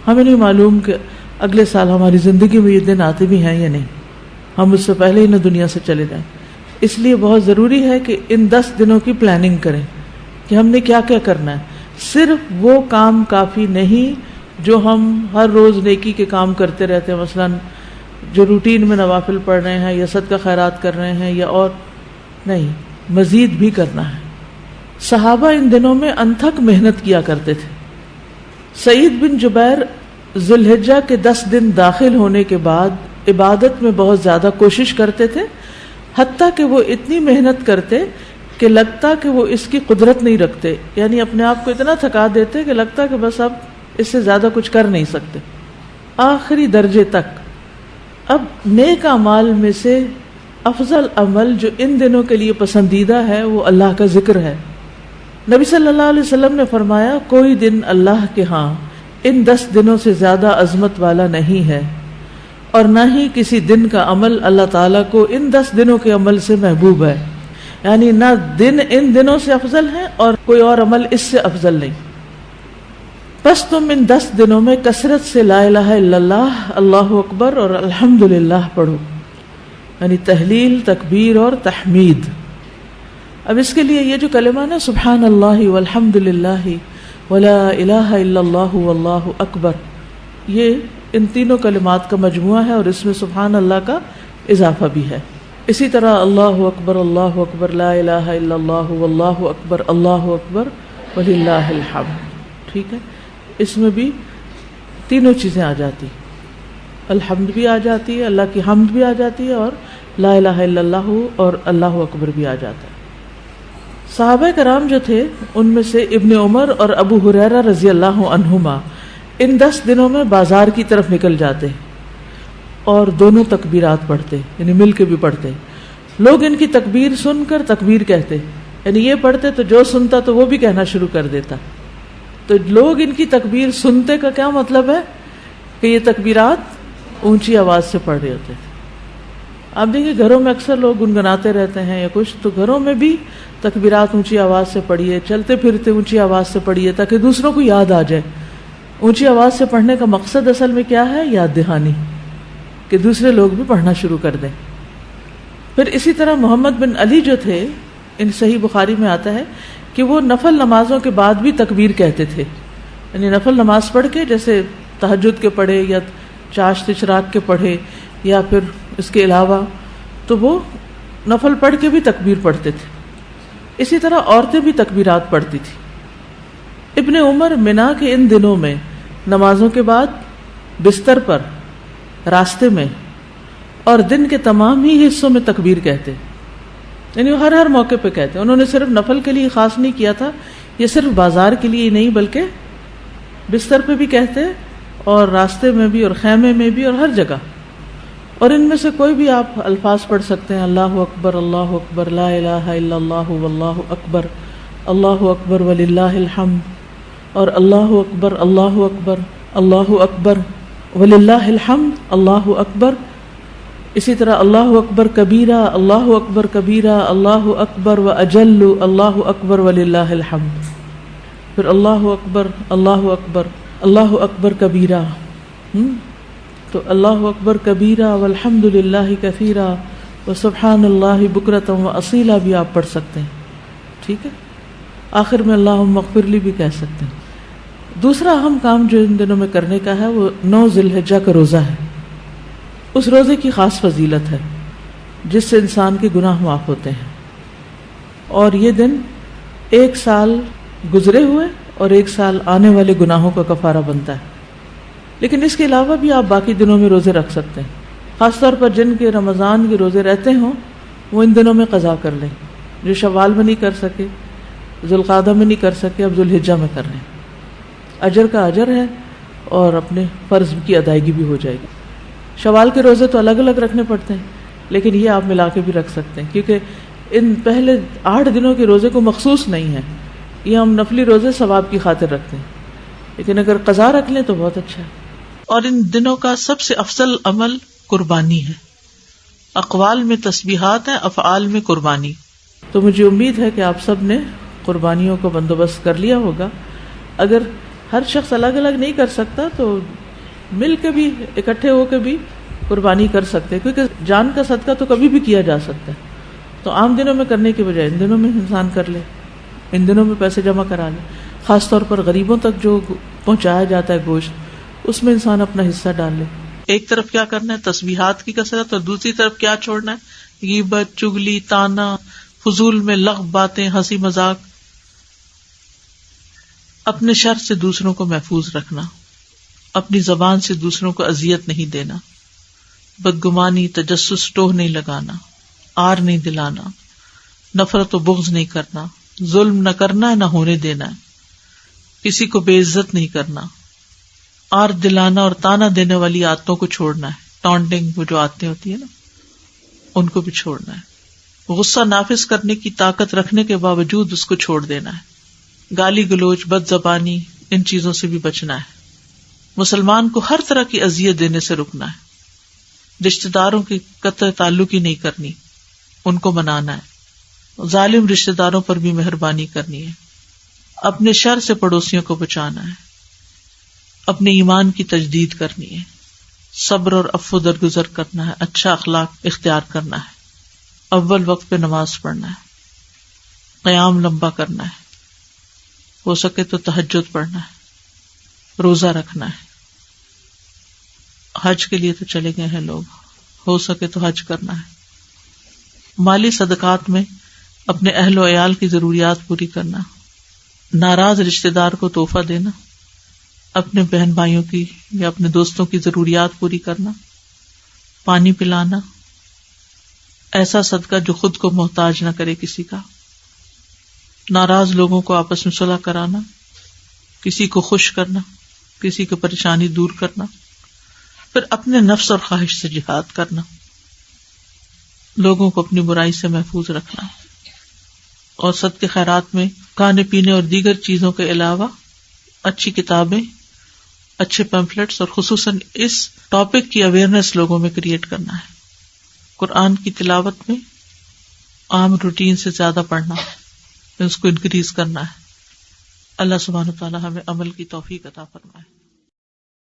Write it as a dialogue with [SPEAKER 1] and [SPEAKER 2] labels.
[SPEAKER 1] ہمیں نہیں معلوم کہ اگلے سال ہماری زندگی میں یہ دن آتے بھی ہیں یا نہیں، ہم اس سے پہلے ہی نہ دنیا سے چلے جائیں. اس لیے بہت ضروری ہے کہ ان 10 دنوں کی پلاننگ کریں کہ ہم نے کیا کیا کرنا ہے. صرف وہ کام کافی نہیں جو ہم ہر روز نیکی کے کام کرتے رہتے ہیں، مثلا جو روٹین میں نوافل پڑھ رہے ہیں یا صدقہ خیرات کر رہے ہیں یا اور نہیں، مزید بھی کرنا ہے. صحابہ ان دنوں میں انتھک محنت کیا کرتے تھے. سعید بن جبیر ذو الحجہ کے 10 دن داخل ہونے کے بعد عبادت میں بہت زیادہ کوشش کرتے تھے، حتیٰ کہ وہ اتنی محنت کرتے کہ لگتا کہ وہ اس کی قدرت نہیں رکھتے، یعنی اپنے آپ کو اتنا تھکا دیتے کہ لگتا کہ بس اب اس سے زیادہ کچھ کر نہیں سکتے، آخری درجے تک. اب نیک اعمال میں سے افضل عمل جو ان دنوں کے لیے پسندیدہ ہے وہ اللہ کا ذکر ہے. نبی صلی اللہ علیہ وسلم نے فرمایا کوئی دن اللہ کے ہاں ان 10 دنوں سے زیادہ عظمت والا نہیں ہے، اور نہ ہی کسی دن کا عمل اللہ تعالیٰ کو ان 10 دنوں کے عمل سے محبوب ہے. یعنی نہ دن ان دنوں سے افضل ہے اور کوئی اور عمل اس سے افضل نہیں. بس تم ان 10 دنوں میں کثرت سے لا الہ الا اللہ، اللہ اکبر اور الحمدللہ پڑھو، یعنی تحلیل، تکبیر اور تحمید. اب اس کے لیے یہ جو کلمہ نا سبحان اللہ والحمدللہ ولا الہ الا اللہ واللہ اکبر، یہ ان تینوں کلمات کا مجموعہ ہے اور اس میں سبحان اللہ کا اضافہ بھی ہے. اسی طرح اللہ اکبر لا الہ الا اللہ واللہ اکبر وللہ الحمد. ٹھیک ہے، اس میں بھی تینوں چیزیں آ جاتی، الحمد بھی آ جاتی ہے، اللہ کی حمد بھی آ جاتی ہے، اور لا الہ الا اللہ اور اللہ اکبر بھی آ جاتا ہے. صحابہ کرام جو تھے ان میں سے ابن عمر اور ابو ہریرہ رضی اللہ عنہما ان 10 دنوں میں بازار کی طرف نکل جاتے اور دونوں تکبیرات پڑھتے، یعنی مل کے بھی پڑھتے. لوگ ان کی تکبیر سن کر تکبیر کہتے، یعنی یہ پڑھتے تو جو سنتا تو وہ بھی کہنا شروع کر دیتا. تو لوگ ان کی تکبیر سنتے کا کیا مطلب ہے کہ یہ تکبیرات اونچی آواز سے پڑھ رہے ہوتے تھے. آپ دیکھیں گھروں میں اکثر لوگ گنگناتے رہتے ہیں یا کچھ، تو گھروں میں بھی تکبیرات اونچی آواز سے پڑھیے، چلتے پھرتے اونچی آواز سے پڑھیے تاکہ دوسروں کو یاد آ جائے. اونچی آواز سے پڑھنے کا مقصد اصل میں کیا ہے؟ یاد دہانی، کہ دوسرے لوگ بھی پڑھنا شروع کر دیں. پھر اسی طرح محمد بن علی جو تھے، ان صحیح بخاری میں آتا ہے کہ وہ نفل نمازوں کے بعد بھی تکبیر کہتے تھے. یعنی نفل نماز پڑھ کے، جیسے تہجد کے پڑھے یا چاشت اشراق کے پڑھے یا پھر اس کے علاوہ، تو وہ نفل پڑھ کے بھی تکبیر پڑھتے تھے. اسی طرح عورتیں بھی تکبیرات پڑھتی تھی. ابن عمر منا کے ان دنوں میں نمازوں کے بعد بستر پر، راستے میں اور دن کے تمام ہی حصوں میں تکبیر کہتے، یعنی وہ ہر موقع پہ کہتے. انہوں نے صرف نفل کے لیے خاص نہیں کیا تھا، یہ صرف بازار کے لیے ہی نہیں بلکہ بستر پہ بھی کہتے اور راستے میں بھی اور خیمے میں بھی اور ہر جگہ. اور ان میں سے کوئی بھی آپ الفاظ پڑھ سکتے ہیں، اللہ اکبر لا الہ الا اللہ واللہ اکبر وللہ الحمد، اور اللہ اکبر وللہ الحمد، اللہ اکبر. اسی طرح اللہ اکبر کبیرہ، اللہ اکبر و اجل، اللہ اکبر وللہ الحمد. پھر اللہ اکبر کبیرہ، تو اللہ اکبر کبیرہ والحمد للہ کثیرہ وسبحان اللہ بکرۃ واصیلا بھی آپ پڑھ سکتے ہیں. ٹھیک ہے، آخر میں اللہم اغفر لی بھی کہہ سکتے ہیں. دوسرا اہم کام جو ان دنوں میں کرنے کا ہے وہ 9 ذی الحجہ کا روزہ ہے. اس روزے کی خاص فضیلت ہے جس سے انسان کے گناہ معاف ہوتے ہیں، اور یہ دن 1 سال گزرے ہوئے اور 1 سال آنے والے گناہوں کا کفارہ بنتا ہے. لیکن اس کے علاوہ بھی آپ باقی دنوں میں روزے رکھ سکتے ہیں. خاص طور پر جن کے رمضان کے روزے رہتے ہوں وہ ان دنوں میں قضا کر لیں. جو شوال میں نہیں کر سکے، ذوالقعدہ میں نہیں کر سکے، اب ذوالحجہ میں کر لیں. اجر کا اجر ہے اور اپنے فرض کی ادائیگی بھی ہو جائے گی. شوال کے روزے تو الگ الگ رکھنے پڑتے ہیں، لیکن یہ آپ ملا کے بھی رکھ سکتے ہیں، کیونکہ ان پہلے 8 دنوں کے روزے کو مخصوص نہیں ہے، یہ ہم نفلی روزے ثواب کی خاطر رکھتے ہیں. لیکن اگر قضا رکھ لیں تو بہت اچھا ہے. اور ان دنوں کا سب سے افضل عمل قربانی ہے. اقوال میں تسبیحات ہیں، افعال میں قربانی. تو مجھے امید ہے کہ آپ سب نے قربانیوں کا بندوبست کر لیا ہوگا. اگر ہر شخص الگ الگ نہیں کر سکتا، تو مل کے بھی اکٹھے ہو کے بھی قربانی کر سکتے، کیونکہ جان کا صدقہ تو کبھی بھی کیا جا سکتا ہے. تو عام دنوں میں کرنے کے بجائے ان دنوں میں انسان کر لے، ان دنوں میں پیسے جمع کرا لے. خاص طور پر غریبوں تک جو پہنچایا جاتا ہے گوشت، اس میں انسان اپنا حصہ ڈال لے. ایک طرف کیا کرنا ہے تسبیحات کی کثرت، اور دوسری طرف کیا چھوڑنا ہے غیبت، چگلی، تانا، فضول میں لغو باتیں، ہنسی مذاق. اپنے شر سے دوسروں کو محفوظ رکھنا، اپنی زبان سے دوسروں کو اذیت نہیں دینا، بدگمانی، تجسس، ٹوہ نہیں لگانا، آر نہیں دلانا، نفرت و بغض نہیں کرنا، ظلم نہ کرنا ہے نہ ہونے دینا ہے، کسی کو بے عزت نہیں کرنا، آر دلانا اور تانا دینے والی عادتوں کو چھوڑنا ہے. ٹانٹنگ، وہ جو عادتیں ہوتی ہیں نا، ان کو بھی چھوڑنا ہے. غصہ نافذ کرنے کی طاقت رکھنے کے باوجود اس کو چھوڑ دینا ہے. گالی گلوچ، بد زبانی، ان چیزوں سے بھی بچنا ہے. مسلمان کو ہر طرح کی اذیت دینے سے رکنا ہے. رشتہ داروں کی قطع تعلق ہی نہیں کرنی، ان کو منانا ہے. ظالم رشتہ داروں پر بھی مہربانی کرنی ہے. اپنے شر سے پڑوسیوں کو بچانا ہے. اپنے ایمان کی تجدید کرنی ہے. صبر اور عفو درگزر کرنا ہے. اچھا اخلاق اختیار کرنا ہے. اول وقت پہ نماز پڑھنا ہے. قیام لمبا کرنا ہے. ہو سکے تو تہجد پڑھنا ہے. روزہ رکھنا ہے. حج کے لیے تو چلے گئے ہیں لوگ، ہو سکے تو حج کرنا ہے. مالی صدقات میں اپنے اہل و عیال کی ضروریات پوری کرنا. ناراض رشتہ دار کو تحفہ دینا. اپنے بہن بھائیوں کی یا اپنے دوستوں کی ضروریات پوری کرنا. پانی پلانا. ایسا صدقہ جو خود کو محتاج نہ کرے کسی کا. ناراض لوگوں کو آپس میں صلح کرانا. کسی کو خوش کرنا، کسی کی پریشانی دور کرنا. پھر اپنے نفس اور خواہش سے جہاد کرنا. لوگوں کو اپنی برائی سے محفوظ رکھنا. اور صدقے خیرات میں کھانے پینے اور دیگر چیزوں کے علاوہ اچھی کتابیں، اچھے پیمفلیٹس اور خصوصاً اس ٹاپک کی اویئرنیس لوگوں میں کریٹ کرنا ہے. قرآن کی تلاوت میں عام روٹین سے زیادہ پڑھنا، اس کو انکریز کرنا ہے. اللہ سبحانہ و تعالی ہمیں عمل کی توفیق عطا فرمائے.